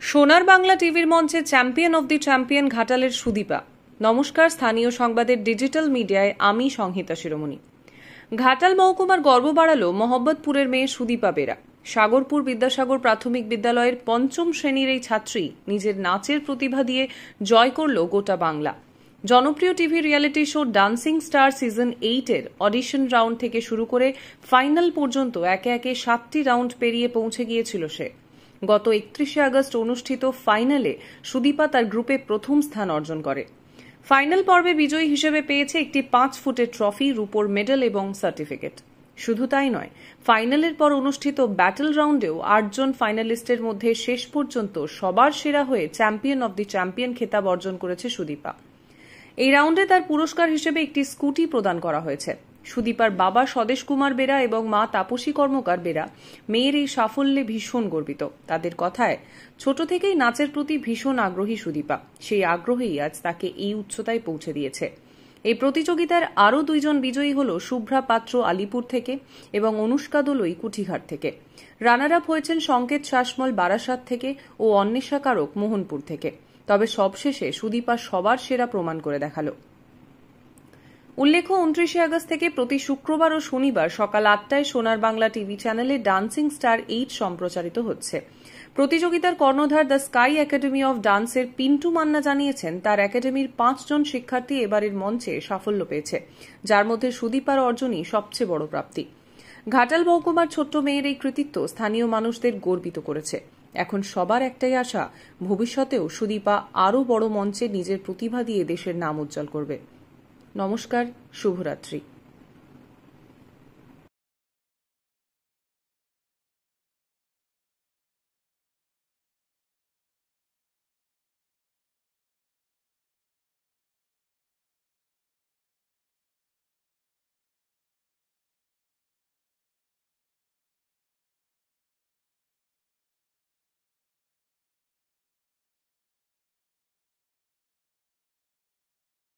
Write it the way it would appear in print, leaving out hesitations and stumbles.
সোনার বাংলা টিভির মঞ্চে চ্যাম্পিয়ন অব দি চ্যাম্পিয়ন ঘাটালের সুদীপা। নমস্কার, স্থানীয় সংবাদের ডিজিটাল মিডিয়ায় আমি সংহিতা শিরোমণি। ঘাটাল মহকুমার গর্ব বাড়ালো মোহাম্মদপুরের মেয়ে সুদীপা বেরা। সাগরপুর বিদ্যাসাগর প্রাথমিক বিদ্যালয়ের পঞ্চম শ্রেণীর এই ছাত্রী নিজের নাচের প্রতিভা দিয়ে জয় করল গোটা বাংলা। জনপ্রিয় TV reality show dancing star season 8-এর অডিশন রাউন্ড থেকে শুরু করে ফাইনাল পর্যন্ত একে একে 7টি রাউন্ড পেরিয়ে পৌঁছে গিয়েছিল সে। গত 31শে আগস্ট অনুষ্ঠিত ফাইনালে সুদীপা তার গ্রুপে প্রথম স্থান অর্জন করে। ফাইনাল পর্বে বিজয়ী হিসেবে পেয়েছে একটি 5 ফুটের ট্রফি, রূপোর মেডেল এবং সার্টিফিকেট। শুধু তাই নয়, ফাইনালের পর অনুষ্ঠিত ব্যাটল রাউন্ডেও 8 জন ফাইনালিস্টের মধ্যে শেষ পর্যন্ত সবার সেরা হয়ে চ্যাম্পিয়ন অব দি চ্যাম্পিয়ন খেতাব অর্জন করেছে সুদীপা। এই রাউন্ডে তার পুরস্কার হিসেবে একটি স্কুটি প্রদান করা হয়েছে। সুদীপার বাবা স্বদেশ কুমার বেরা এবং মা তাপসী কর্মকার বেরা মেয়ের এই সাফল্যে ভীষণ গর্বিত। তাদের কথায়, ছোট থেকেই নাচের প্রতি ভীষণ আগ্রহী সুদীপা। সেই আগ্রহেই আজ তাকে এই উচ্চতায় পৌঁছে দিয়েছে। এই প্রতিযোগিতার আরও 2 জন বিজয়ী হল শুভ্রা পাত্র আলিপুর থেকে এবং অনুষ্কা দোলই কুঠিঘাট থেকে। রানার আপ হয়েছেন সংকেত শাসমল বারাসাত থেকে ও অন্বেষা কারক মোহনপুর থেকে। তবে সবশেষে সুদীপা সবার সেরা প্রমাণ করে দেখালো। উল্লেখ্য, 29শে আগস্ট থেকে প্রতি শুক্রবার ও শনিবার সকাল 8টায় সোনার বাংলা টিভি চ্যানেলে ডান্সিং স্টার 8 সম্প্রচারিত হচ্ছে। প্রতিযোগিতার কর্ণধার দ্য স্কাই একাডেমি অফ ডান্সের পিন্টু মান্না জানিয়েছেন, তার একাডেমির 5 জন শিক্ষার্থী এবারের মঞ্চে সাফল্য পেয়েছে, যার মধ্যে সুদীপার অর্জনই সবচেয়ে বড় প্রাপ্তি। ঘাটাল মহকুমার ছোট্ট মেয়ের এই কৃতিত্ব স্থানীয় মানুষদের গর্বিত করেছে। এখন সবার একটাই আশা, ভবিষ্যতেও সুদীপা আরও বড় মঞ্চে নিজের প্রতিভা দিয়ে দেশের নাম উজ্জ্বল করবে। নমস্কার, শুভরাত্রি।